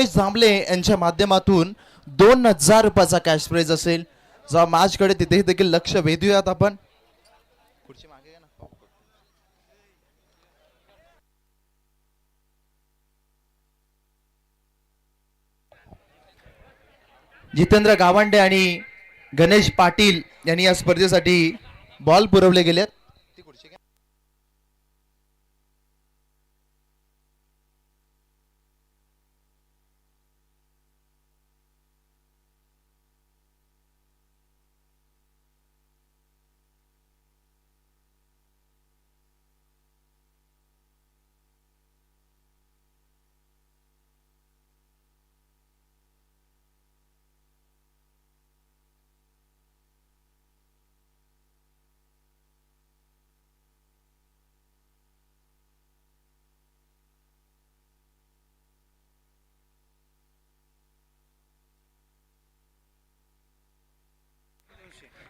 जांभळे यांच्या माध्यमातून 2000 रुपयाचा कॅश प्राइज असेल. जा मॅच कडे तिथे देखील लक्ष वेधूयात आपण. जितेंद्र गावंडे आणि गणेश पाटील यांनी या स्पर्धेसाठी बॉल पुरवले गेलेत.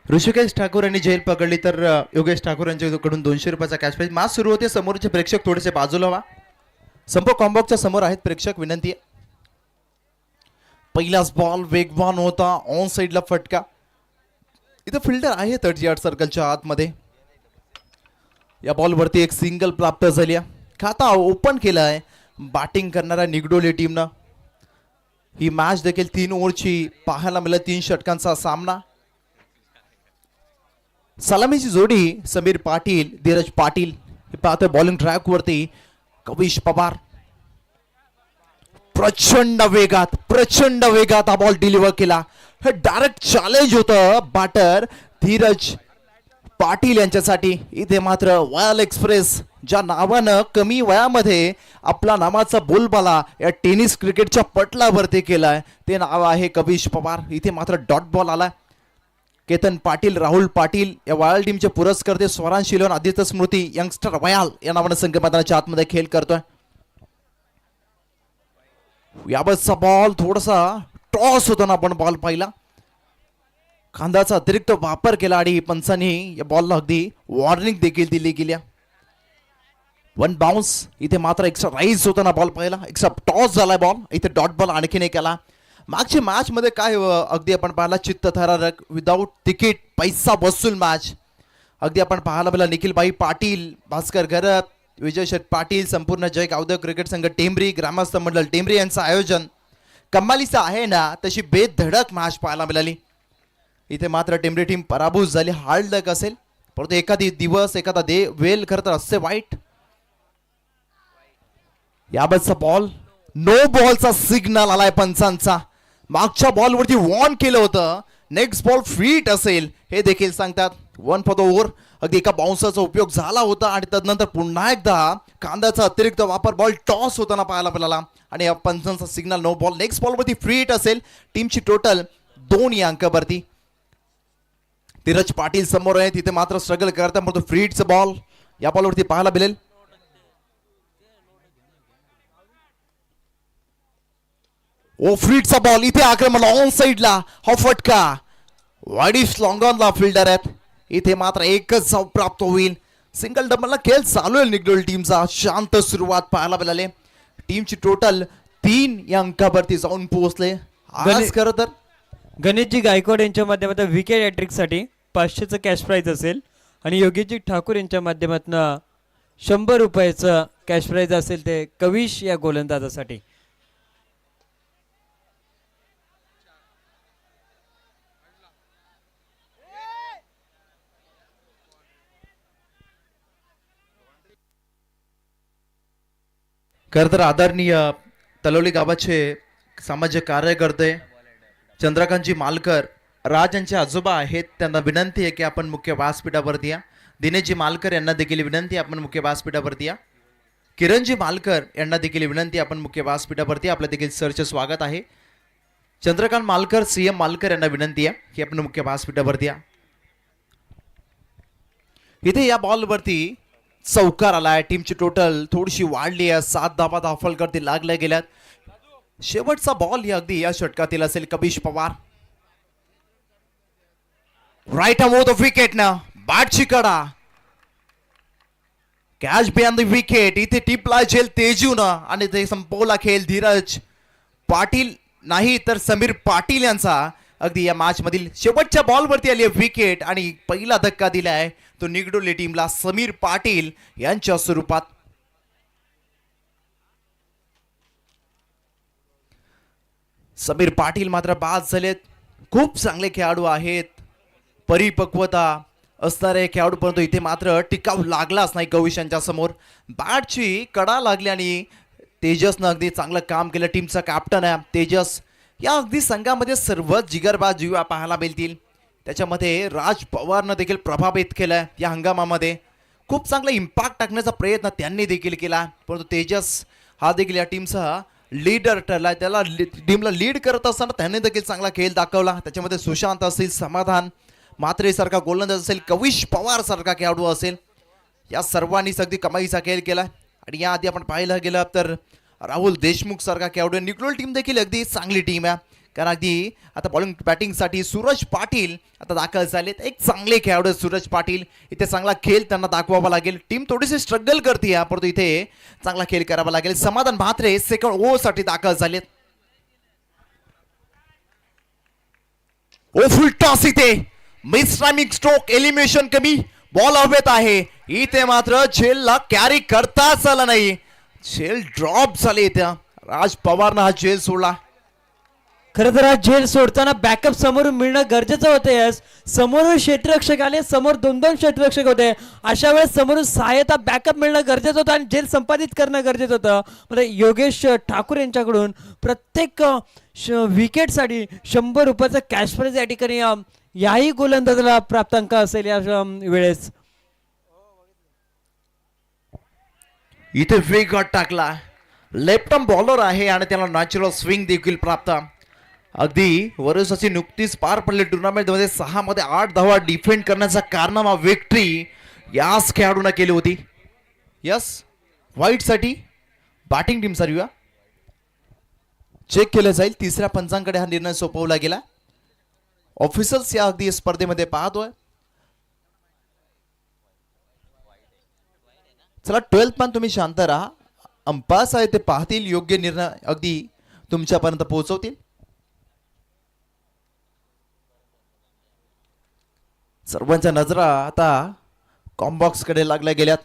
ऋषिकेश ठाकूर यांनी जेल पकडली तर योगेश ठाकूर यांच्याकडून 200 रुपयाचा कॅश प्राइज. मॅच सुरू होते. समोरचे प्रेक्षक थोडेसे बाजूला व्हा. संपो कॉम्बॉक्सच्या समोर आहेत प्रेक्षक, विनंती आहे. पहिलाच बॉल वेगवान होता, ऑन साइडला फटका. इथं फिल्डर आहे 30 यार्ड सर्कलच्या आतमध्ये. या बॉलवरती एक सिंगल प्राप्त झाली. खाता ओपन केला आहे बॅटिंग करणाऱ्या निगडोली टीमनं. ही मॅच देखील 3 ओव्हरची पाहायला मिळाली. 3 षटकांचा सामना. सलामीची जोडी समीर पाटील, धीरज पाटील हे पाहतोय बॉलिंग ट्रॅक वरती. कविश पवार प्रचंड वेगात हा बॉल डिलिव्हर केला. हे डायरेक्ट चॅलेंज होतं बॅटर धीरज पाटील यांच्यासाठी. इथे मात्र वॉयल एक्सप्रेस ज्या नावानं कमी वयामध्ये आपला नामाचा बोलबाला या टेनिस क्रिकेटच्या पटलावरती केलाय ते नाव आहे कविश पवार. इथे मात्र डॉट बॉल आलाय. केतन पाटील, राहुल पाटील या वयाल टीमचे पुरस्कर्ते स्वरान शिलोन, आदित्य स्मृती, यंगस्टर वयाल या नावाने संघ मैदानाच्या आतमध्ये खेळ करतोय. याबाबतचा बॉल थोडासा टॉस होताना आपण बॉल पाहिला. खांदाचा अतिरिक्त वापर केला आणि पंचांनी या बॉलला अगदी वॉर्निंग देखील दिली गेली. 1 बाउन्स. इथे मात्र एक्स्ट्रा राईज होताना बॉल पाहिला. एक्स्ट्रा टॉस झालाय बॉल. इथे डॉट बॉल आणखीन एक केला. मागच्या मॅच मध्ये काय अगदी आपण पाहिला चित्तथरारक विदाऊट तिकीट पैसा वसूल मॅच. अगदी आपण पाहायला मिळाला निखिलभाई पाटील, भास्कर घरत, विजय शेठ पाटील, संपूर्ण जय गावदेव क्रिकेट संघ टेंबरी, ग्रामस्थ मंडळ टेंबरी यांचं आयोजन कमालीचं आहे ना. तशी बेधडक मॅच पाहायला मिळाली. इथे मात्र टेंबरी टीम पराभूत झाली. हार्ड लक असेल परंतु एखादा वेल खरं तर असते वाईट. याबाबतचा बॉल नो बॉलचा सिग्नल आलाय पंचांचा. मागच्या बॉलवरती वॉर्न केलं होतं नेक्स्ट बॉल फ्रीट असेल हे देखील सांगतात. 1 फॉर द ओव्हर. अगदी एका बाउन्सरचा उपयोग झाला होता आणि तदनंतर पुन्हा एकदा कांद्याचा अतिरिक्त वापर. बॉल टॉस होताना पाहायला मिळाला आणि या पंचांचा सिग्नल नो बॉल. नेक्स्ट बॉलवरती फ्रीट असेल. टीमची टोटल 2 या अंकावरती. धीरज पाटील समोर आहे. तिथे मात्र स्ट्रगल करता परंतु फ्रीटचा बॉल या बॉलवरती पाहायला मिळेल. ओ फ्रीटचा बॉल. इथे आक्रमण ऑन साइडला. हा फटका वाईडिश लॉंग ऑनला फिल्डर आहेत. इथे मात्र एकच धाव प्राप्त होईल. सिंगल डबलला खेळ चालू आहे निगडोल टीमचा. शांत सुरुवात पाहायला मिळाली. टीमची टोटल 3 या अंकावरती जाऊन पोहोचले. आज खरं तर गणेशजी गायकवाड यांच्या माध्यमातून विकेट हॅट्रिक साठी 500चं कॅश प्राइज असेल आणि योगेशजी ठाकूर यांच्या माध्यमातून 100 रुपयाचं कॅश प्राइज असेल ते कविश या गोलंदाजासाठी. खरं तर आदरणीय तलोली गावाचे सामाजिक कार्यकर्ते चंद्रकांतजी मालकर राज यांचे आजोबा आहेत. त्यांना विनंती आहे की आपण मुख्य व्यासपीठावरती या. दिनेशजी मालकर यांना देखील विनंती आपण मुख्य व्यासपीठावरती या. किरणजी मालकर यांना देखील विनंती आपण मुख्य व्यासपीठावरती. आपलं देखील सरचे स्वागत आहे. चंद्रकांत मालकर, सीएम मालकर यांना विनंती आहे की आपण मुख्य व्यासपीठावरती या. इथे या बॉलवरती चौकार आलाय. टीमची टोटल थोडीशी वाढली आहे. 7 धावा दाखल लागल्या गेल्यात. शेवटचा बॉल ही अगदी या षटकातील असेल. कविश पवार राईट अमोव द विकेट ना. बॅटची कडा कॅच बियॉन्ड द विकेट. इथे टिपला झेल तेजून आणि ते संपवला खेळ धीरज पाटील नाही तर समीर पाटील यांचा अगदी या मॅच मधील शेवटच्या बॉलवरती आली विकेट आणि पहिला धक्का दिलाय तो निगडोली टीमला समीर पाटील यांच्या स्वरूपात. समीर पाटील मात्र बाद झालेत. खूप चांगले खेळाडू आहेत, परिपक्वता असणारे खेळाडू, परंतु इथे मात्र टिकाव लागलाच नाही कविशांच्या समोर. बॅटची कडा लागली आणि तेजसनं अगदी चांगलं काम केलं. टीमचा कॅप्टन आहे तेजस. या अगदी संघामध्ये सर्व जिगरबाज जीवा पाहायला मिळतील. त्याच्यामध्ये राज पवारनं देखील प्रभावित केलंय या हंगामामध्ये. खूप चांगला इम्पॅक्ट टाकण्याचा प्रयत्न त्यांनी देखील केला, परंतु तेजस हा देखील या टीमचा लीडर ठरलाय. त्याला टीमला लीड करत असताना त्यांनी देखील चांगला खेळ दाखवला. त्याच्यामध्ये सुशांत असेल, समाधान मात्रे सारखा गोलंदाज असेल, कविश पवार सारखा खेळाडू असेल, या सर्वांनीच अगदी कमाईचा खेळ केला. आणि याआधी आपण पाहायला गेलं तर राहुल देशमुख सारखा खेळाडू. निगलोल टीम देखील अगदी चांगली टीम आहे, कारण अगदी आता बॉलिंग बॅटिंगसाठी सूरज पाटील आता दाखल झालेत. एक चांगले खेळाडू सूरज पाटील. इथे चांगला खेळ त्यांना दाखवावा लागेल. टीम थोडीशी स्ट्रगल करते, परंतु इथे चांगला खेळ करावा लागेल. समाधान म्हात्रे सेकंड ओव्हर साठी दाखल झालेत. ओ फुल टॉस, इथे मिस टायमिंग स्ट्रोक, एलिमिनेशन कमी, बॉल हवेत आहे. इथे मात्र झेलला कॅरी करताच आला नाही, झेल ड्रॉप झाले. त्या राज पवारनं हा झेल सोडला. खरं तर हा झेल सोडताना बॅकअप समोरून मिळणं गरजेचं होतं. यस, समोरून क्षेत्ररक्षक आले, समोर दोन दोन क्षेत्ररक्षक होते. अशा वेळेस समोरून सहायता बॅकअप मिळणं गरजेचं होतं आणि झेल संपादित करणं गरजेचं होतं. म्हणजे योगेश ठाकूर यांच्याकडून प्रत्येक विकेटसाठी 100 रुपयाचा कॅश प्राइज या ठिकाणी याही गोलंदाजाला प्राप्तांक असेल या वेळेस. इथे वेग टाकला. लेफ्ट आर्म बॉलर आहे आणि त्याला नॅचरल स्विंग देखील प्राप्त. अगदी वर्षाची नुकतीच पार पडली टुर्नामेंटमध्ये 6 मध्ये 8 धावा डिफेंड करण्याचा कारनामा विक्ट्री याच खेळाडूंना केली होती. यस, व्हाईट साठी बॅटिंग टीम सर्व्या चेक केलं जाईल. तिसऱ्या पंचांकडे हा निर्णय सोपवला गेला. ऑफिसर्स या अगदी स्पर्धेमध्ये पाहतोय. चला 12th पण तुम्ही शांत राहा. अंपायर्स आहे ते पाहतील, योग्य निर्णय अगदी तुमच्यापर्यंत पोहोचवतील. सर्वांच्या नजरा आता कॉम्बॉक्स कडे लागल्या गेल्यात.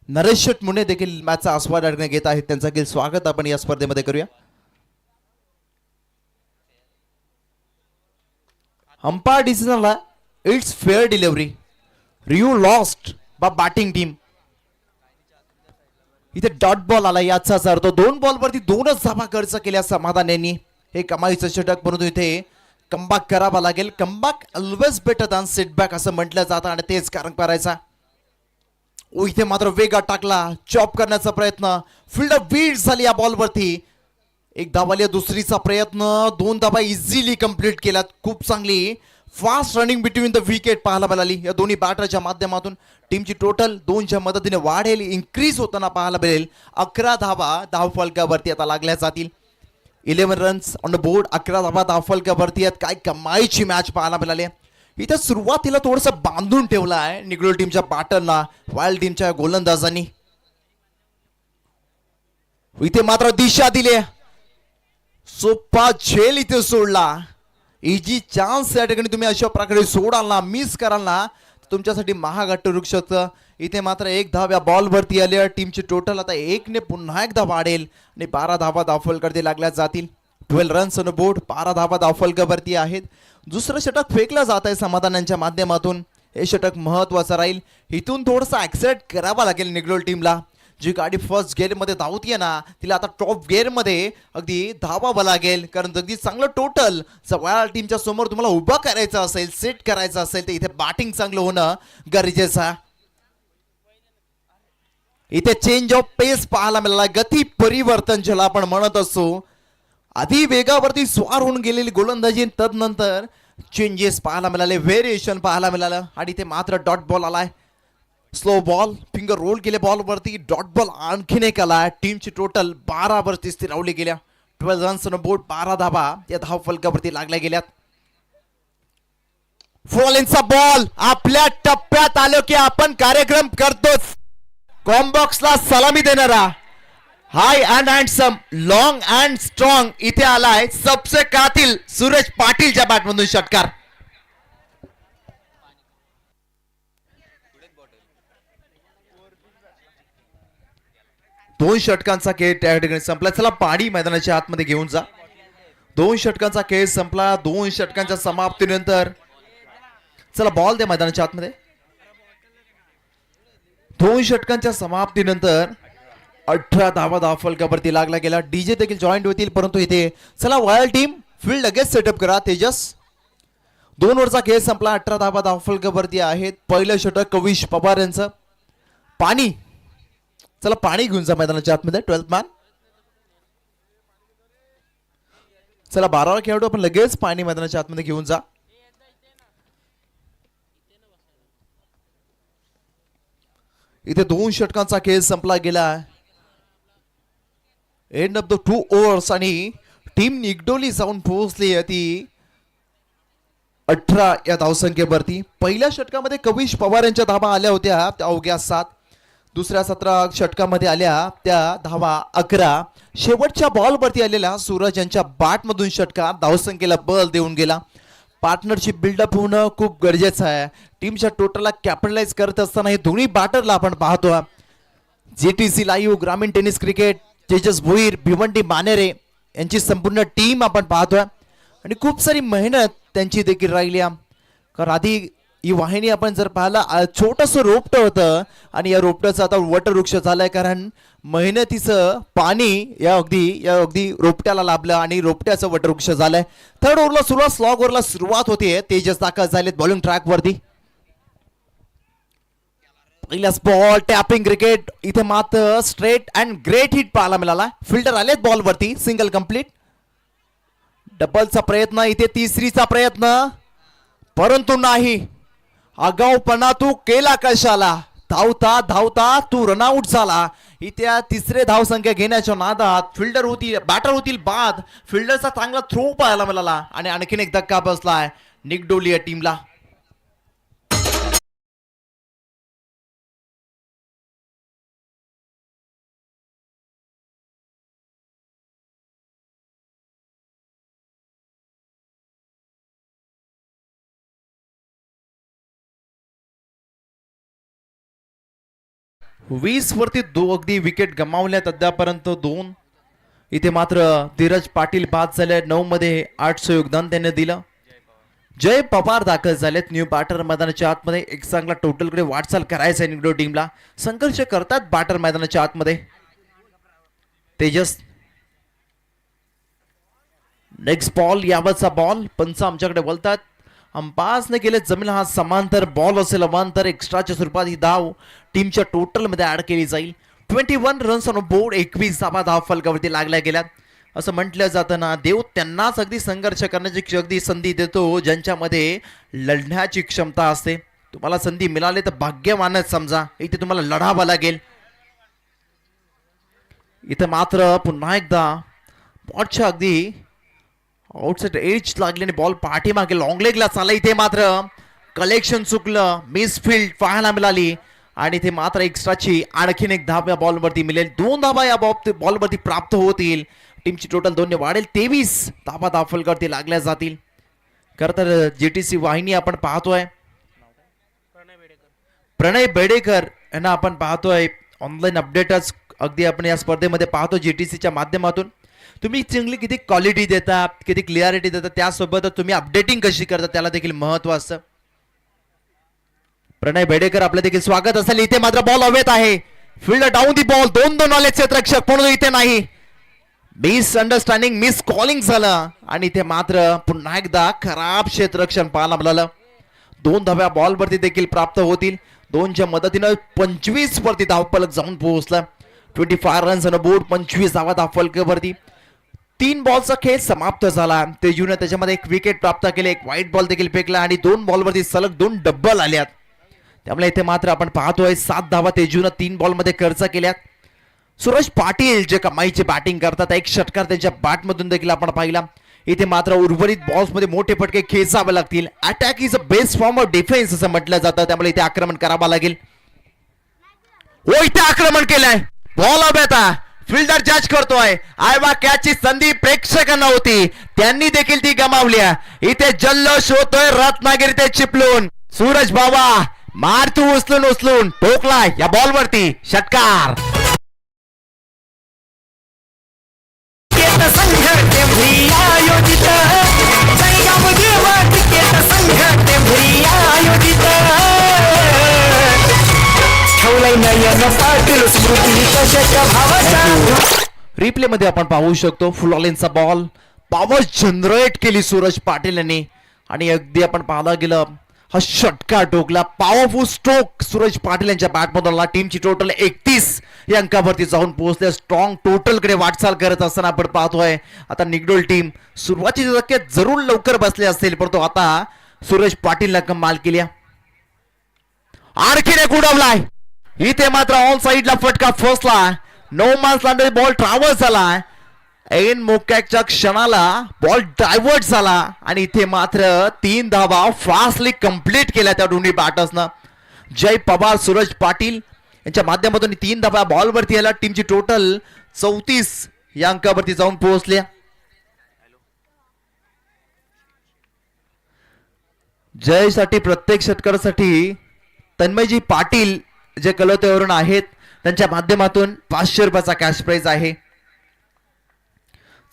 नरेश शेट मुने देखील मॅचचा आस्वाद घेत आहेत. त्यांचं देखील स्वागत आपण या स्पर्धेमध्ये करूया. अंपायर डिसिजनला it's fair delivery, review lost by batting team. इथे डॉट बॉल आला, याचाच अर्थ 2 बॉलवरती 2च धावा खर्च केल्या समाधान यांनी. हे कमाईचं षटक, परंतु इथे कमबॅक करावा लागेल. Comeback always better than setback असं म्हटलं जातं आणि तेच कारण करायचा. इथे मात्र वेगात टाकला, चॉप करण्याचा प्रयत्न, फील्ड वीड झाली या बॉलवरती. एक धावाली, दुसरीचा प्रयत्न, 2 धावा इझिली कंप्लीट केल्यात. खूप चांगली fast running between the wicket पाहायला मिळाली या दोन्ही बॅटरच्या माध्यमातून. टीमची टोटल 2च्या मदतीने वाढेल, इन्क्रीज होताना पाहायला मिळेल. 11 धावा धावफलकावरती आता लागल्या जातील. 11 रन्स ऑन द बोर्ड, 11 धावा धावफलकावरती आहेत. काय कमाईची मॅच पाहायला मिळाली. इथे सुरुवातीला थोडंसं बांधून ठेवलं आहे निगलोल टीमच्या बॅटरना वाईल्ड टीमच्या गोलंदाजांनी. इथे मात्र दिशा दिली, सोपा झेल इथे सोडला. इजी चान्स या ठिकाणी तुम्ही अशा प्रकारे सोडाल ना, मिस कराल ना, तुमच्यासाठी महाग ठरू शकतं. इथे मात्र 1 धाव या बॉलवरती आली. टीमची टोटल आता 1 ने पुन्हा एकदा वाढेल आणि 12 धावा धावफलकावरती लागल्या जातील. 12 रन्स ऑन बोर्ड, 12 धावा धावफलकावरती आहेत. दुसरं षटक फेकलं जात आहे समाधानांच्या माध्यमातून. हे षटक महत्वाचं राहील. इथून थोडंसं ॲक्सेलेरेट करावा लागेल निगलोल टीमला. जी गाडी फर्स्ट गेअरमध्ये धावतीये ना, तिला आता टॉप गेअरमध्ये अगदी धावावं लागेल, कारण अगदी चांगलं टोटल सगळ्या टीमच्या समोर तुम्हाला उभा करायचं असेल, सेट करायचं असेल तर इथे बॅटिंग चांगलं होणं गरजेचं आहे. इथे चेंज ऑफ पेस पाहायला मिळाला, गती परिवर्तन ज्याला आपण म्हणत असतो. आधी वेगावरती स्वार होऊन गेलेली गोलंदाजी, तदनंतर चेंजेस पाहायला मिळाले, व्हेरिएशन पाहायला मिळालं. आणि इथे मात्र डॉट बॉल आलाय. स्लो बॉल, फिंगर रोल केले बॉलवरती, डॉट बॉल आणखीन एक आला. टीमची टोटल 12 वरती स्थिरावली गेल्या. 12 रन्स ऑन बोर्ड, 12 धावा या धावफलकावरती लागल्या गेल्यात. फॉलिंगचा बॉल आपल्या टप्प्यात आलो की आपण कार्यक्रम करतोच. कॉम्बॉक्सला सलामी देणारा high and handsome long and strong इथे आलाय सबसे कातील सूरज पाटीलच्या बॅटमधून षटकार. दोन षटकांचा खेळ त्या ठिकाणी संपला. चला पाणी मैदानाच्या आतमध्ये घेऊन जा. दोन षटकांचा खेळ संपला. दोन षटकांच्या समाप्तीनंतर चला बॉल दे मैदानाच्या आतमध्ये. दोन षटकांच्या समाप्तीनंतर 18 धावा फलकावरती लागला गेला. डीजे देखील जॉईंट होतील परंतु इथे चला वाईल्ड टीम फील्ड लगेच सेटअप करा. तेजस 2 ओव्हरचा खेळ संपला. 18 धावा फलकावरती आहेत. पहिलं षटक कविश पवार यांचं. पाणी चला पाणी घेऊन जा मैदानाच्या आतमध्ये. 12th मॅन चला 12वा खेळाडू आपण लगेच पाणी मैदानाच्या आतमध्ये घेऊन जा. इथे 2 षटकांचा खेळ संपला गेला. एंड ऑफ द 2 ओव्हर्स आणि टीम निगडोली जाऊन पोहोचली ती 18 या धावसंख्येवरती. पहिल्या षटकामध्ये कविश पवार यांच्या धावा आल्या होत्या त्या अवघ्या 7. दुसऱ्या 17 षटकामध्ये आल्या त्या धावा 11. शेवटच्या बॉलवरती आलेला सूरज यांच्या बॅटमधून षटकार धावसंख्येला बल देऊन गेला. पार्टनरशिप बिल्डअप होणं खूप गरजेचं आहे. टीमच्या टोटलला कॅपिटलाइज करत असताना हे दोन्ही बॅटरला आपण पाहतो. जीटीसी लाईव्ह ग्रामीण टेनिस क्रिकेट तेजस भोईर भिवंडी मानेरे यांची संपूर्ण टीम आपण पाहतोय आणि खूप सारी मेहनत त्यांची देखील राहिली. कारण आधी ही वाहिनी आपण जर पाहिला छोटंसं रोपटं होतं आणि या रोपट्याचं आता वटवृक्ष झालंय. कारण मेहनतीचं पाणी या अगदी रोपट्याला लाभलं आणि रोपट्याचं वटवृक्ष झालंय. थर्ड ओव्हरला सुरुवात स्लॉग ओव्हरला सुरुवात होते. तेजस दाखल झालेत बॉलिंग ट्रॅक वरती. पहिलाच बॉल टॅपिंग क्रिकेट इथे मात्र स्ट्रेट अँड ग्रेट हिट पाहायला मिळाला. फिल्डर आलेत बॉल वरती. Single complete. डबलचा प्रयत्न इथे. तिसरीचा प्रयत्न परंतु नाही. आगाऊपणा तू केला कशाला. धावता धावता तू रनआउट झाला. इथे तिसरे धावसंख्या घेण्याच्या नादात फिल्डर होती बॅटर होतील बाद. फिल्डरचा चांगला थ्रो पाहायला मिळाला आणि आणखीन एक धक्का बसलाय निगडोली या टीमला. वीस वरती अगदी विकेट गमावल्यात अद्यापर्यंत 2. इथे मात्र धीरज पाटील बाद झाले. 9 मध्ये 8चं योगदान त्याने दिलं. जय पवार दाखल झालेत न्यू बॅटर मैदानाच्या आतमध्ये. एक चांगला टोटलकडे वाटचाल करायचा आहे निगडो टीमला. संघर्ष करतात बॅटर मैदानाच्या आतमध्ये. तेजस नेक्स्ट बॉल यावरचा बॉल. पंच आमच्याकडे बोलतात. अंपासने केले जमीन हा समांतर बॉल असेल. अवांतर एक्स्ट्राच्या स्वरूपात ही धाव टीमच्या टोटल मध्ये ऍड केली जाईल. 21 रन्स ऑन बोर्ड. 21 धाव फलकावरती लागल्या गेल्यात. असं म्हटलं जातं ना देव त्यांनाच अगदी संघर्ष करण्याची अगदी संधी देतो ज्यांच्यामध्ये लढण्याची क्षमता असते. तुम्हाला संधी मिळाली तर भाग्यवानच समजा. इथे तुम्हाला लढावं लागेल. इथे मात्र पुन्हा एकदा बॉलच्या अगदी आउटसाइड एज लागली आणि बॉल पाठीमागे लॉंग लेगला चालला. इथे मात्र कलेक्शन चुकलं. मिसफिल्ड पाहायला मिळाली आणि इथे मात्र एक्स्ट्राची आणखीन एक धाव या बॉलवरती मिळेल. 2 धावा या बॉलवरती प्राप्त होतील. टीमची टोटल 2 वाढेल. 23 धावा दाफलकरती लागल्या जातील. खरं तर जीटीसी वाहिनी आपण पाहतोय. प्रणय बेडेकर यांना आपण पाहतोय. ऑनलाईन अपडेटच अगदी आपण या स्पर्धेमध्ये पाहतो जीटीसीच्या माध्यमातून. तुम्ही चांगली किती क्वालिटी देता किती क्लिअरिटी देता त्यासोबतच तुम्ही अपडेटिंग कशी करता त्याला देखील महत्व असतं. प्रणय बेडेकर आपलं देखील स्वागत असेल. इथे मात्र बॉल हवेत आहे. Field down the ball. 2 आले क्षेत्ररक्षक पण इथे नाही. मिस अंडरस्टँडिंग मिस कॉलिंग झालं आणि इथे मात्र पुन्हा एकदा खराब क्षेत्ररक्षण पाहायला मिळालं. 2 धाव्या बॉलवरती देखील प्राप्त होतील. 2च्या मदतीनं 25 वरती धावफलक जाऊन पोहोचला. 25 रन्स ऑन बोर्ड. 25 धावा धावफलकावरती. 3 बॉलचा खेळ समाप्त झाला. तेजूने त्याच्यामध्ये एक विकेट प्राप्त केले. एक व्हाईट बॉल देखील फेकला आणि 2 बॉलवरती सलग 2 डबल आल्यात. त्यामुळे इथे मात्र आपण पाहतोय 7 धावा तेजूने 3 बॉलमध्ये खर्च केल्यात. सूरज पाटील जे कमाईची बॅटिंग करतात. एक षटकार त्यांच्या बॅटमधून देखील आपण पाहिला. इथे मात्र उर्वरित बॉल्स मध्ये मोठे फटके खेचावे लागतील. Attack is a best form of defence असं म्हटलं जातं. त्यामुळे इथे आक्रमण करावं लागेल. इथे आक्रमण केलंय. बॉल हवेत. फिल्डर जज करतोय. आयवा कॅचची संधी प्रेक्षकांना होती, त्यांनी देखील ती गमावली. इथे जल्लोष होतोय रत्नागिरी ते चिपळूण. सूरज बाबा मारतू उचलून उचलून ठोकलाय या बॉल वरती षटकार. रिप्ले मध्ये आपण पाहू शकतो फुलॉलेनचा बॉल पॉवर जनरेट केली सूरज पाटील यांनी आणि अगदी आपण पाहायला गेलं हा षटकार टोकला. पॉवरफुल स्ट्रोक सूरज पाटील यांच्या बॅटमधून आला. टीमची टोटल 31 या अंकावरती जाऊन पोहोचले. स्ट्रॉंग टोटल कडे वाटचाल करत असताना आपण पाहतोय आता निगडोल टीम सुरुवातीच्या धक्क्यात जरूर लवकर बसले असतील, परंतु आता सूरज पाटीलला कमाल केली. आणखीन एक उडवलाय. इथे मात्र ऑन साइडला फटका फसला. No marks Lande ball travels झाला. ऐन मोक्याच्या क्षणाला बॉल डायव्हर्ट झाला आणि इथे मात्र 3 धावा फास्टली कंप्लीट केल्या त्या दोन्ही बॅटर्सनं. जय पवार सूरज पाटील यांच्या माध्यमातून 3 धावा बॉलवरती आला. टीमची टोटल 34 या अंकावरती जाऊन पोहोचल्या. जयसाठी प्रत्येक षटकारासाठी तन्मयजी पाटील जे कलोतेवरून आहेत त्यांच्या माध्यमातून 500 रुपयाचा कॅश प्राइज आहे.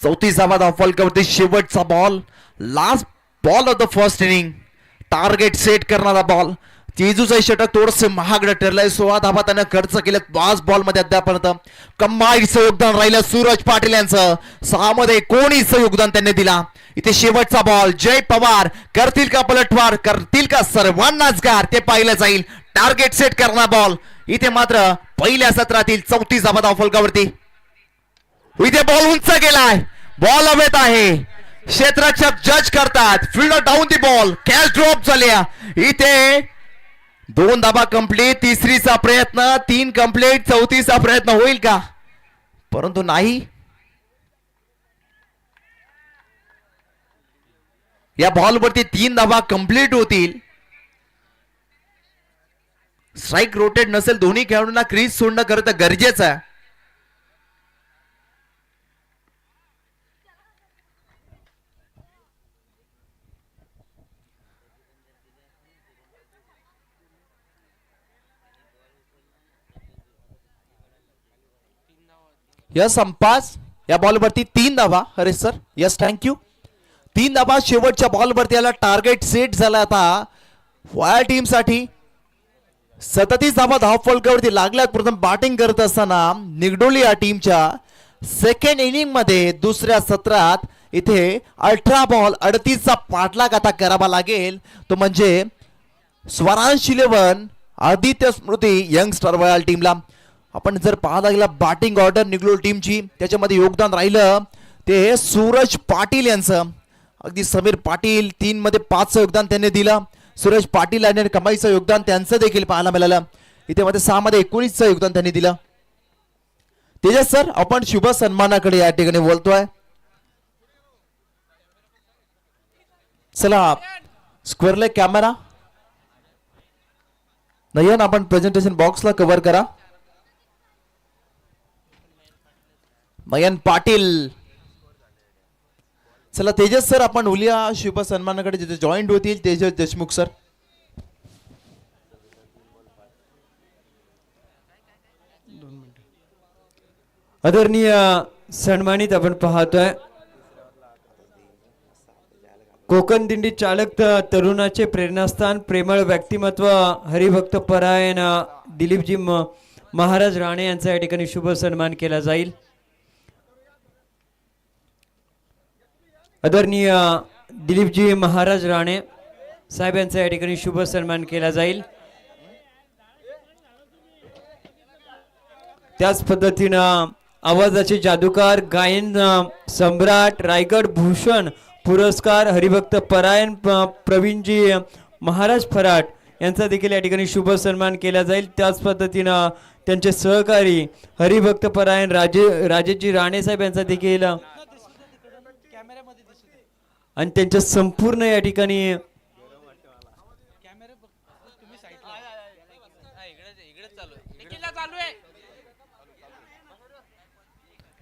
34 धावा फलकावरती शेवटचा ball, last ball of the first inning, target set करणारा बॉल. तेजूचं षटक थोडंसं महागडं ठरलंय. 16 धावा त्यानं खर्च केले 5 बॉल मध्ये अद्यापर्यंत. कमाईचं योगदान राहिलं सूरज पाटील यांचं. 6 मध्ये कोणीचं योगदान त्यांनी दिला. इथे शेवटचा बॉल, जय पवार करतील का पलटवार, करतील का सर्वांनाच गार ते पाहिलं जाईल. टार्गेट सेट करणारा बॉल. इथे मात्र पहिल्या सत्रातील 34 धावा फलकावरती. इथे बॉल उंच गेलाय, बॉल हवेत आहे. क्षेत्ररक्षक जज करतात. Fielder down the ball, catch drop झाल्या. इथे 2 धावा कंप्लीट. तिसरीचा प्रयत्न, 3 कंप्लीट. 34चा प्रयत्न होईल का, परंतु नाही. या बॉलवरती 3 धावा कंप्लीट होतील. स्ट्राइक रोटेट नसेल, दोन्ही खेळाडूंना क्रीज सोडणं खरं गरजेचं आहे. यस अंपास या बॉलवरती 3 धावा. अरे सर यस थँक्यू. 3 धावा शेवटच्या बॉलवरती याला टार्गेट सेट झाला. आता वाया टीम साठी 37 धावा फलकावरती लागल्यात. प्रथम बॅटिंग करत असताना निगडोली या टीमच्या सेकंड इनिंग मध्ये दुसऱ्या सत्रात इथे 18 बॉल 38चा पाठलाग आता करावा लागेल. तो म्हणजे स्वरांश 11 आदित्य स्मृती यंगस्टर वयाल टीमला. आपण जर पाहता गेला बॅटिंग ऑर्डर निगडोल टीमची, त्याच्यामध्ये योगदान राहिलं ते सूरज पाटील यांचं. अगदी समीर पाटील 3 मध्ये 5चं योगदान त्यांनी दिलं. सूरज पाटील आणि कमाईचं योगदान त्यांचं देखील पाहायला मिळालं. इथे मध्ये 6 मध्ये 19चं योगदान त्यांनी दिलं. तेजस सर आपण शुभ सन्मानाकडे या ठिकाणी बोलतोय. चला स्क्वेअरले कॅमेरा नयन आपण प्रेझेंटेशन बॉक्सला कव्हर करा. नयन पाटील. चला तेजस सर आपण उलिया शुभ सन्मानाकडे जिथे जॉईंट होतील तेजस देशमुख सर. आदरणीय सन्मानित आपण पाहतोय कोकण दिंडी चालक तरुणाचे प्रेरणास्थान प्रेमळ व्यक्तिमत्व हरिभक्त परायण दिलीपजी महाराज राणे यांचा या ठिकाणी शुभ सन्मान केला जाईल. आदरणीय दिलीपजी महाराज राणे साहेब यांचा या ठिकाणी शुभ सन्मान केला जाईल. त्याच पद्धतीनं आवाजाचे जादूकार गायन सम्राट रायगड भूषण पुरस्कार हरिभक्त परायण प्रवीणजी महाराज फराट यांचा देखील या ठिकाणी शुभ सन्मान केला जाईल. त्याच पद्धतीनं त्यांचे सहकारी हरिभक्त परायण राजेशजी राणे साहेब यांचा देखील आणि त्यांच्या संपूर्ण या ठिकाणी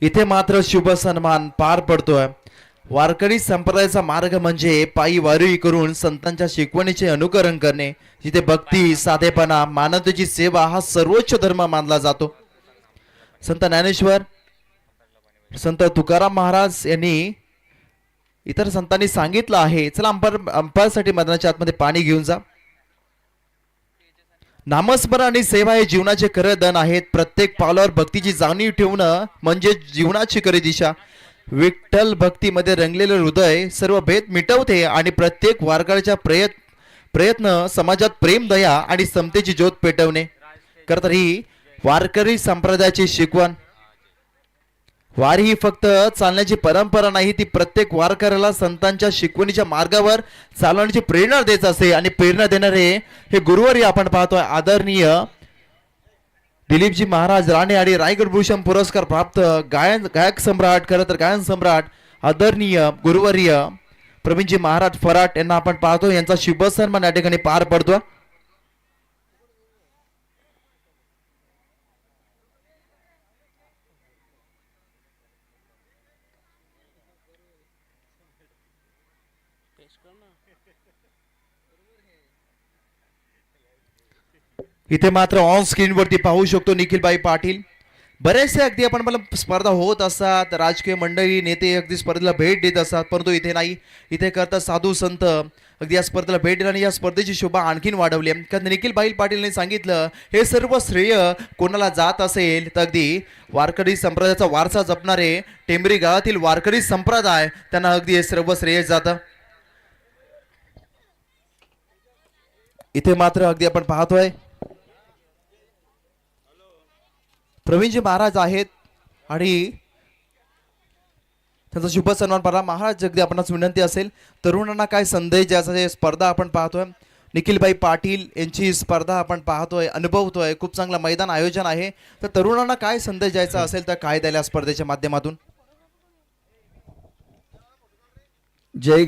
इथे मात्र शुभ सन्मान पार पडतोय. वारकरी संप्रदायाचा मार्ग म्हणजे पायी वारी करून संतांच्या शिकवणीचे अनुकरण करणे. जिथे भक्ती, साधेपणा, मानवतेची सेवा हा सर्वोच्च धर्म मानला जातो. संत ज्ञानेश्वर, संत तुकाराम महाराज यांनी इतर संतांनी सांगितलं आहे. चला अंपायरसाठी मैदानाच्या आतमध्ये पाणी घेऊन जा. नामस्मरण आणि सेवा हे जीवनाचे खरे धन आहेत. प्रत्येक पावलावर भक्तीची जाणीव ठेवणं म्हणजे जीवनाची खरी दिशा. विठ्ठल भक्तीमध्ये रंगलेले हृदय सर्व भेद मिटवते आणि प्रत्येक वारकऱ्याच्या प्रयत्न समाजात प्रेम, दया आणि समतेची ज्योत पेटवणे. खरं तर ही वारकरी संप्रदायाची शिकवण. वारी ही फक्त चालण्याची परंपरा नाही, ती प्रत्येक वारकऱ्याला संतांच्या शिकवणीच्या मार्गावर चालवण्याची प्रेरणा देत असते. आणि प्रेरणा देणारे हे गुरुवारी आपण पाहतोय आदरणीय दिलीपजी महाराज राणे आणि रायगड भूषण पुरस्कार प्राप्त गायक सम्राट, खरं तर गायन सम्राट आदरणीय गुरुवर्य प्रवीणजी महाराज फराट यांना आपण पाहतो. यांचा शुभ सन्मान या ठिकाणी पार पडतो. इथे मात्र ऑन स्क्रीन वरती पाहू शकतो निखिलबाई पाटील. बरेचसे अगदी आपण मला स्पर्धा होत असतात, राजकीय मंडळी नेते अगदी स्पर्धेला भेट देत असतात, परंतु इथे नाही. इथे करता साधू संत अगदी या स्पर्धेला भेट दिला आणि या स्पर्धेची शोभा आणखीन वाढवली. कारण निखिलबाई पाटीलने सांगितलं हे सर्व श्रेय कोणाला जात असेल तर अगदी वारकरी संप्रदायाचा वारसा जपणारे टेंबरी गावातील वारकरी संप्रदाय त्यांना अगदी हे सर्व श्रेय जातं. इथे मात्र अगदी आपण पाहतोय प्रवीणजी महाराज आहेत आणि त्यांचा शुभ सन्मान पडला. महाराज अगदी आपणास विनंती असेल तरुणांना काय संदेश द्यायचा स्पर्धा आपण पाहतोय. निखिलबाई पाटील यांची स्पर्धा आपण पाहतोय, अनुभवतोय. खूप चांगला मैदान आयोजन आहे. तर तरुणांना काय संदेश द्यायचा असेल तर काय द्यायला स्पर्धेच्या माध्यमातून. जय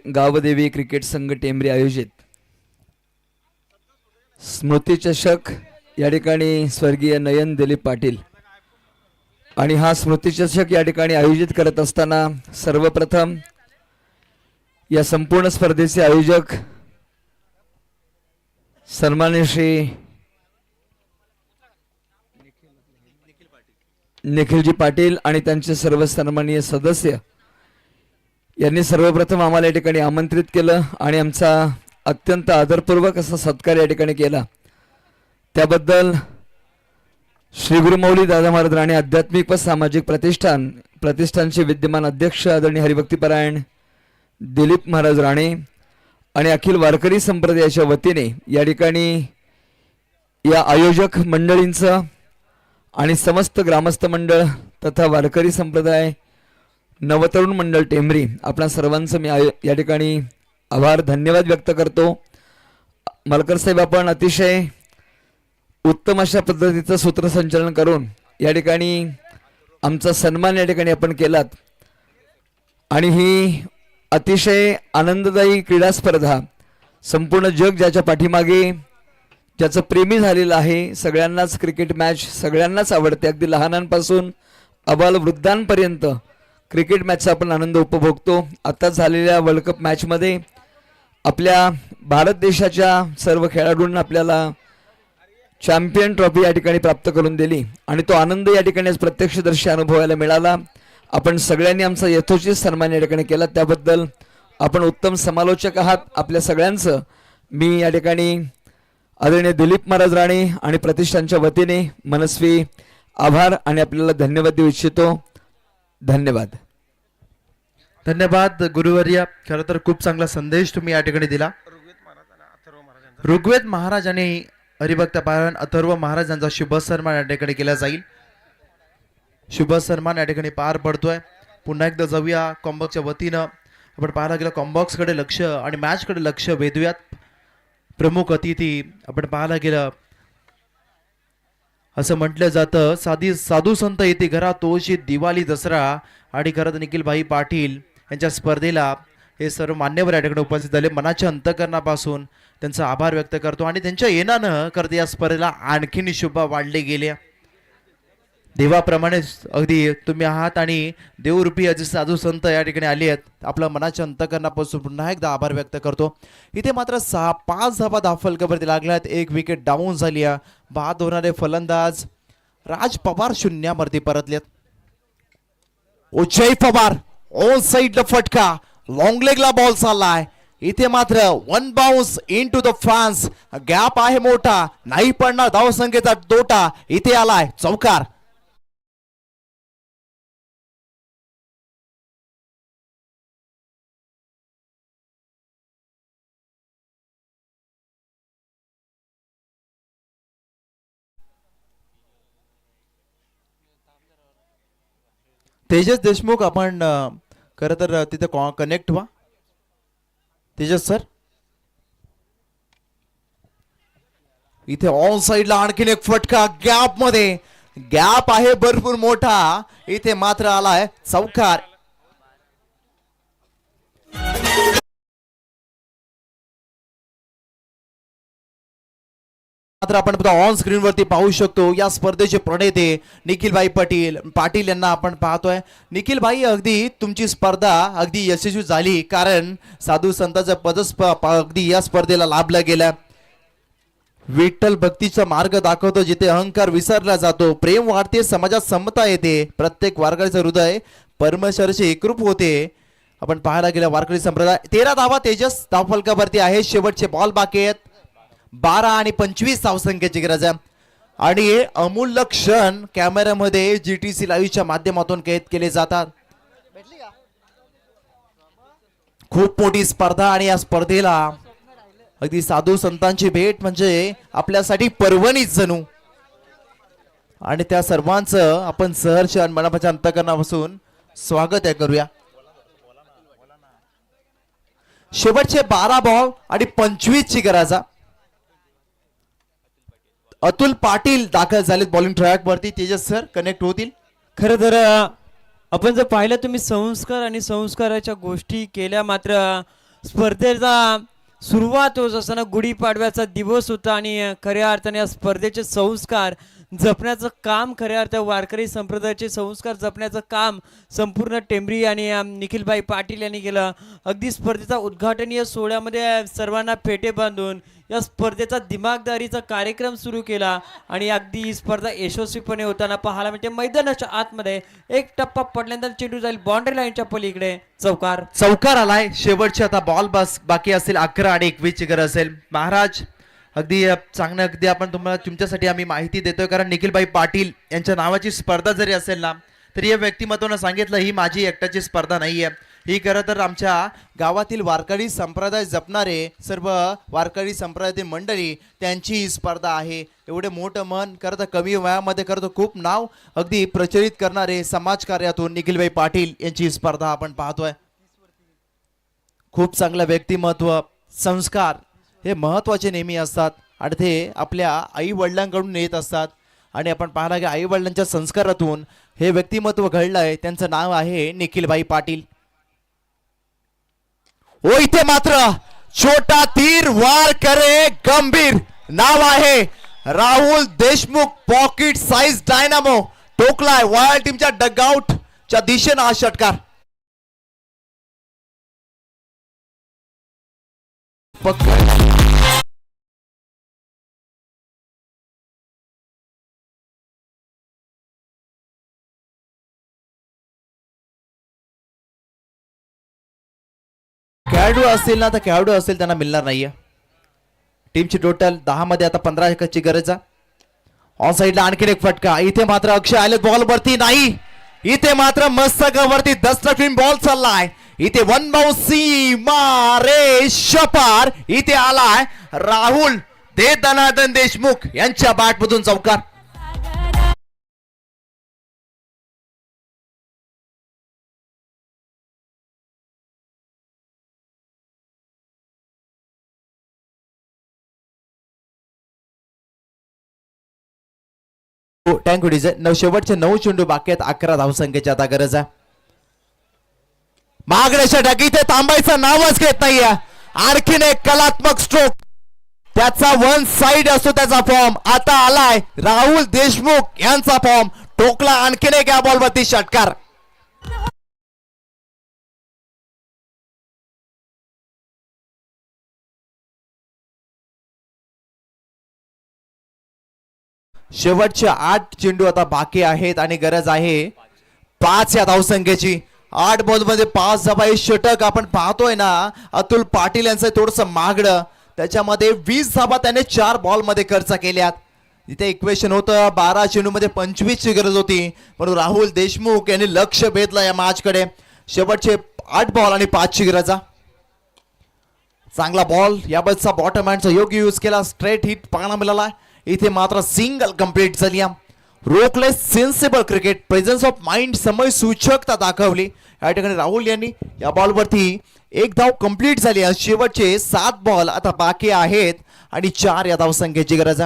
गावदेवी क्रिकेट संघ टेंबरी आयोजित स्मृती चषक या ठिकाणी स्वर्गीय नयन दिलीप पाटील आणि हा स्मृती चषक या ठिकाणी आयोजित करत असताना सर्वप्रथम या संपूर्ण स्पर्धेचे आयोजक सन्माननीय श्री निखिलजी पाटील आणि त्यांचे सर्व सन्माननीय सदस्य यांनी सर्वप्रथम आम्हाला या ठिकाणी आमंत्रित केलं आणि आमचा अत्यंत आदरपूर्वक असा सत्कार या ठिकाणी केला. त्याबद्दल श्री गुरुमौली दादा महाराज राणे आध्यात्मिक व सामाजिक प्रतिष्ठानचे विद्यमान अध्यक्ष आदरणीय हरिभक्तीपरायण दिलीप महाराज राणे आणि अखिल वारकरी संप्रदायाच्या वतीने या ठिकाणी या आयोजक मंडळींचं आणि समस्त ग्रामस्थ मंडळ तथा वारकरी संप्रदाय नवतरुण मंडळ टेंबरी आपणा सर्वांचं मी या ठिकाणी आभार धन्यवाद व्यक्त करतो. मलकर साहेब, आपण अतिशय उत्तम अशा पद्धतीचं सूत्रसंचालन करून या ठिकाणी आमचा सन्मान या ठिकाणी आपण केलात आणि ही अतिशय आनंददायी क्रीडा स्पर्धा संपूर्ण जग ज्याच्या पाठीमागे ज्याचं प्रेमी झालेलं आहे, सगळ्यांनाच क्रिकेट मॅच सगळ्यांनाच आवडते. अगदी लहानांपासून अबाल वृद्धांपर्यंत क्रिकेट मॅचचा आपण आनंद उपभोगतो. आत्ताच झालेल्या वर्ल्ड कप मॅचमध्ये आपल्या भारत देशाच्या सर्व खेळाडूंना आपल्याला चॅम्पियन ट्रॉफी या ठिकाणी प्राप्त करून दिली आणि तो आनंद या ठिकाणी प्रत्यक्षदर्शी अनुभवायला मिळाला. आपण सगळ्यांनी आमचा यथोचित सन्मान या ठिकाणी केला, त्याबद्दल आपण उत्तम समालोचक आहात. आपल्या सगळ्यांचं मी या ठिकाणी आदरणीय दिलीप महाराज राणे आणि प्रतिष्ठानच्या वतीने मनस्वी आभार आणि आपल्याला धन्यवाद देऊ इच्छितो. धन्यवाद. धन्यवाद गुरुवर्य. खरं तर खूप चांगला संदेश तुम्ही या ठिकाणी दिला. ऋग्वेद महाराज आणि हरिभक्त पारायण अथर्व महाराज यांचा शुभ सन्मान या ठिकाणी केला जाईल. शुभ सन्मान या ठिकाणी पार पडतोय. पुन्हा एकदा जाऊया कॉम्बॉक्सच्या वतीनं. आपण पाहायला गेलं कॉम्बॉक्सकडे लक्ष आणि मॅचकडे लक्ष वेधूयात. प्रमुख अतिथी आपण पाहायला गेलं असं म्हटलं जातं साधू संत येते घरा तोशी दिवाळी दसरा. आणि खरं निखिलभाई पाटील यांच्या स्पर्धेला हे सर्व मान्यवर या ठिकाणी उपस्थित झाले. मनाच्या अंतकरणापासून त्यांचा आभार व्यक्त करतो आणि त्यांच्या येण्यानं करते या स्पर्धेला आणखीन शोभा वाढले गेल्या. देवाप्रमाणेच अगदी तुम्ही आहात आणि देवरूपी अजी साधू संत या ठिकाणी आले आहेत. आपल्या मनाच्या अंतकरणापासून पुन्हा एकदा आभार व्यक्त करतो. इथे मात्र 5 धावा फलकावरती लागल्यात. 1 विकेट डाऊन झाली आहे. बाद होणारे फलंदाज राज पवार शून्यावरती परतलेत. उजय पवार ऑन साइडला फटका, लॉंग लेगला बॉल चाललाय. इथे मात्र 1 bounce into the fans. Gap आहे मोठा, नाही पडणार धावसंख्येचा तोटा. इथे आलाय चौकार. तेजस देशमुख आपण खरं तर तिथे कनेक्ट व्हा. तेजस सर, इथे ऑन साइडला आणखीन एक फटका, गॅप मध्ये गॅप आहे भरपूर मोठा. इथे मात्र आलाय चौकार. मात्र आपण ऑन स्क्रीन वरती पाहू शकतो या स्पर्धेचे प्रणेते निखिलभाई पाटील यांना आपण पाहतोय. निखिलभाई, अगदी तुमची स्पर्धा अगदी यशस्वी झाली, कारण साधू संतांचं पद अगदी या स्पर्धेला लाभला गेला. विठ्ठल भक्तीचा मार्ग दाखवतो, जिथे अहंकार विसरला जातो, प्रेम वाढते, समाजात समता येते, प्रत्येक वारकरीचं हृदय परमेश्वराशी एकरूप होते. आपण पाहायला गेल्या वारकरी संप्रदाय 13 धावा तेजस धावफलकावरती आहे. शेवटचे बॉल बाकी आहेत. 12 आणि 25 धावसंख्येची गरज आहे. आणि हे अमूल्य क्षण कॅमेऱ्यामध्ये GTC लाईव्हच्या माध्यमातून कैद केले जातात. खूप मोठी स्पर्धा आणि या स्पर्धेला अगदी साधू संतांची भेट म्हणजे आपल्यासाठी पर्वणीच जणू. आणि त्या सर्वांचं आपण सहर्ष आणि मनापासून अंतकरणापासून स्वागत करूया. शेवटचे 12 बॉल आणि 25 ची गरज. अतुल पाटील दाखल झालेत बॉलिंग ट्रॅक वरती. तेजस सर कनेक्ट होतील. खरं तर आपण जर पाहिलं तुम्ही संस्कार आणि संस्काराच्या गोष्टी केल्या, मात्र स्पर्धेचा सुरुवात होत असताना गुढीपाडव्याचा दिवस होता आणि खऱ्या अर्थाने या स्पर्धेचे संस्कार जपण्याचं काम, खऱ्या अर्थ वारकरी संप्रदायाचे संस्कार जपण्याचं काम संपूर्ण टेंबरी आणि निखिलभाई पाटील यांनी केलं. अगदी स्पर्धेचा उद्घाटनीय सोहळ्यामध्ये सर्वांना फेटे बांधून या स्पर्धेचा दिमागदारीचा कार्यक्रम सुरू केला आणि अगदी ही स्पर्धा यशस्वीपणे होताना पाहायला मिळते. मैदानाच्या आतमध्ये एक टप्पा पडल्यानंतर चेंडू जाईल बाउंड्री लाईनच्या पलीकडे. चौकार आलाय. शेवटचे आता बॉल बस बाकी असेल. 11 आणि 21 ची गरज असेल. महाराज, अगदी चांगलं अगदी आपण तुमच्यासाठी आम्ही माहिती देतोय, कारण निखिलभाई पाटील यांच्या नावाची स्पर्धा जरी असेल ना, तरी या व्यक्तिमत्वानं सांगितलं ही माझी एकट्याची स्पर्धा नाहीये. ही खरं तर आमच्या गावातील वारकरी संप्रदाय जपणारे सर्व वारकरी संप्रदायातील मंडळी त्यांची ही स्पर्धा आहे. एवढे मोठं मन खरं तर कमी वयामध्ये खरं तर खूप नाव अगदी प्रचलित करणारे समाजकार्यातून निखिलभाई पाटील यांची स्पर्धा आपण पाहतोय. खूप चांगलं व्यक्तिमत्व, संस्कार हे महत्वाचे नेहमी असतात आणि ते आपल्या आई वडिलांकडून येत असतात. आणि आपण पाहला की आई वडिलांच्या संस्कारातून हे व्यक्तिमत्व घडलंय. त्यांचं नाव आहे निखिलभाई पाटील. ओ इथे मात्र छोटा तीर वार करे गंभीर. नाव आहे Rahul Deshmukh. Pocket size dynamo टोकलाय वायल टीमच्या डगआउट च्या दिशेनं हा षटकार. खेळाडू असतील ना, तर खेळाडू असेल त्यांना मिळणार नाहीये. टीमची टोटल 10 मध्ये आता 15 ची गरज आहे. ऑन साइडला आणखीन एक फटका. इथे मात्र अक्षय आले बॉल वरती नाही. इथे मात्र मस्तकावरती दस्तफीन बॉल चाललाय. इथे 1 बाउन्स मारे शपार. इथे आलाय राहुल दे दनादन देशमुख यांच्या बॅटमधून चौकार. टँक शेवटचे 9 चेंडू बाकी आहेत. 11 धावसंख्येची आता गरज आहे. मागण्याच्या ढगी इथे थांबायचं नावच घेत नाहीये. आणखीन एक कलात्मक स्ट्रोक. त्याचा 1 साइड असतो त्याचा फॉर्म. आता आलाय राहुल देशमुख यांचा फॉर्म. टोकला आणखीन एक या बॉलवरती षटकार. शेवटचे 8 चेंडू आता बाकी आहेत आणि गरज आहे 5 या धावसंख्येची. 8 बॉल मध्ये 5 धावा. हे षटक आपण पाहतोय ना, अतुल पाटील यांचं थोडस मागडं, त्याच्यामध्ये 20 धावा त्याने 4 बॉल मध्ये खर्च केल्यात. इथे इक्वेशन होतं 12 चेंडू मध्ये 25 ची गरज होती, पण राहुल देशमुख यांनी लक्ष भेदलं या मॅच कडे. शेवटचे 8 बॉल आणि 5 ची गरज. चांगला बॉल याबद्दलचा बॉटम हँडचा योग्य यूज केला. स्ट्रेट हिट पाहायला मिळाला. इथे मात्र सिंगल कंप्लीट झाली. रोखले sensible cricket, presence of mind, समय सूचकता दाखवली या ठिकाणी राहुल यांनी. या बॉलवरती 1 धाव कंप्लीट झाली. शेवटचे 7 बॉल आता बाकी आहेत आणि 4 या धावसंख्येची गरज.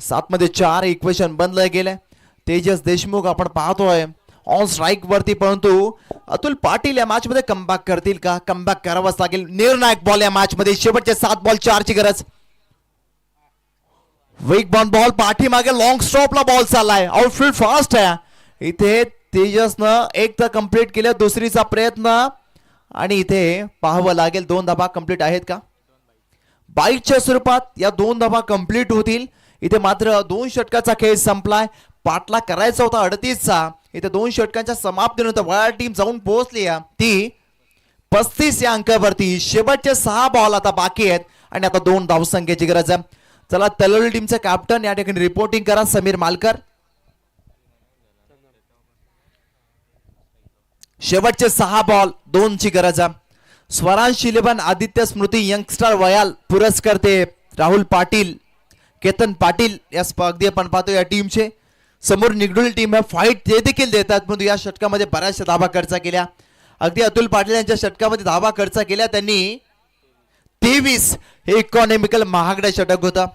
7 मध्ये 4 इक्वेशन बनलं गेलं. तेजस देशमुख आपण पाहतोय ऑन स्ट्राईक वरती, परंतु अतुल पाटील या मॅच मध्ये कमबॅक करतील का? कमबॅक करावंच लागेल. निर्णायक बॉल या मॅच मध्ये. शेवटचे 7 बॉल 4 ची गरज. वेग बॉन बॉल पाठीमागे लॉंग स्टॉपला बॉल चाललाय. आउटफील्ड फास्ट आहे. इथे तेजसनं एक तर कंप्लीट केलं, दुसरीचा प्रयत्न, आणि इथे पाहावं लागेल 2 धावा कंप्लीट आहेत का. बाईटच्या स्वरूपात या 2 धावा कंप्लीट होतील. इथे मात्र 2 षटकाचा खेळ संपलाय. पाटला करायचा होता 38चा. इथे 2 षटकांच्या समाप्तीनंतर वळा टीम जाऊन पोहोचली ती 35 या अंकावरती. शेवटचे 6 बॉल आता बाकी आहेत आणि आता 2 धावसंख्येची गरज आहे. चला तलवली टीमचे कॅप्टन या ठिकाणी रिपोर्टिंग करा. समीर मालकर. शेवटचे 6 बॉल 2 ची गरज. स्वरांश 11 आदित्य स्मृती यंगस्टर वयाल पुरस्कर्ते राहुल पाटील, केतन पाटील या स्पर्धे आपण पाहतो या टीमचे. समोर निगडोली टीम आहे, फाईट ते देखील देतात, परंतु या षटकामध्ये बऱ्याचशा धावा खर्च केल्या. अगदी अतुल पाटील यांच्या षटकामध्ये धावा खर्च केल्या त्यांनी 23. हे इकॉनॉमिकल महागडे षटक होतं.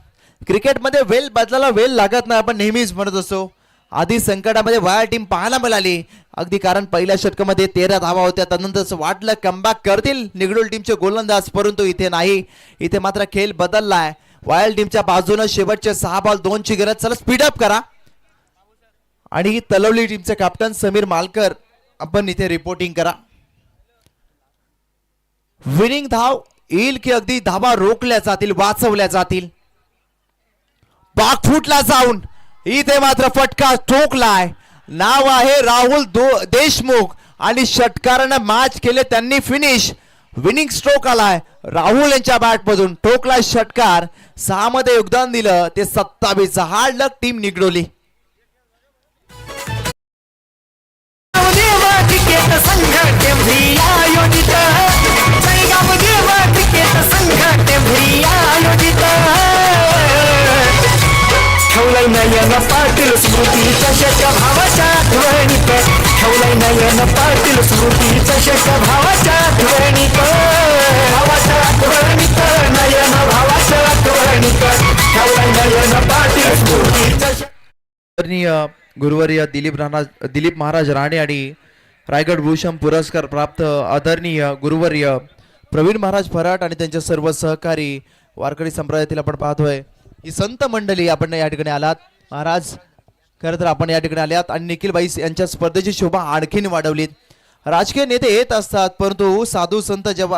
क्रिकेटमध्ये वेल बदलायला वेळ लागत नाही, आपण नेहमीच म्हणत असतो. आधी संकटामध्ये वाया टीम पाहायला मिळाली अगदी, कारण पहिल्या षटकामध्ये 13 धावा होत्या. त्यानंतर वाटलं कमबॅक करतील निगडोल टीमचे गोलंदाज, परंतु इथे नाही. इथे मात्र खेळ बदललाय वायल टीमच्या बाजूनं. शेवटचे 6 बॉल 2 ची गरज. चला स्पीडअप करा. आणि तलवली टीमचे कॅप्टन समीर मालकर आपण इथे रिपोर्टिंग करा. विनिंग धाव येईल की अगदी धावा रोखल्या जातील, वाचवल्या जातील. बागफुटला जाऊन इथे मात्र फटका ठोकलाय. नाव आहे राहुल देशमुख आणि षटकारानं मॅच केले त्यांनी फिनिश. विनिंग स्ट्रोक आलाय राहुल यांच्या बॅट मधून. ठोकला षटकार. 6 मध्ये योगदान दिलं ते 27. हार्ड लक टीम निगडोली. ठेवलाय नयन पाटील स्मृतीच्या षटका भावाच्या आठवणीत. ठेवलाय नयन पाटील स्मृतीच्या षटका भावाच्या आठवणीत. भावाच्या आठवणीत नयन भावाच्या आठवणीत. ठेवलाय नयन पाटील स्मृतीच्या. आदरणीय गुरुवर्य दिलीप महाराज राणे आणि रायगड भूषण पुरस्कार प्राप्त आदरणीय गुरुवर्य प्रवीण महाराज फराट आणि त्यांचे सर्व सहकारी वारकरी संप्रदायातील आपण पाहतोय ही संत मंडळी आपण या ठिकाणी आलात. महाराज खरं तर आपण या ठिकाणी आल्यात आणि निखिल बाई यांच्या स्पर्धेची शोभा आणखीन वाढवलीत. राजकीय नेते येत असतात, परंतु साधू संत जेव्हा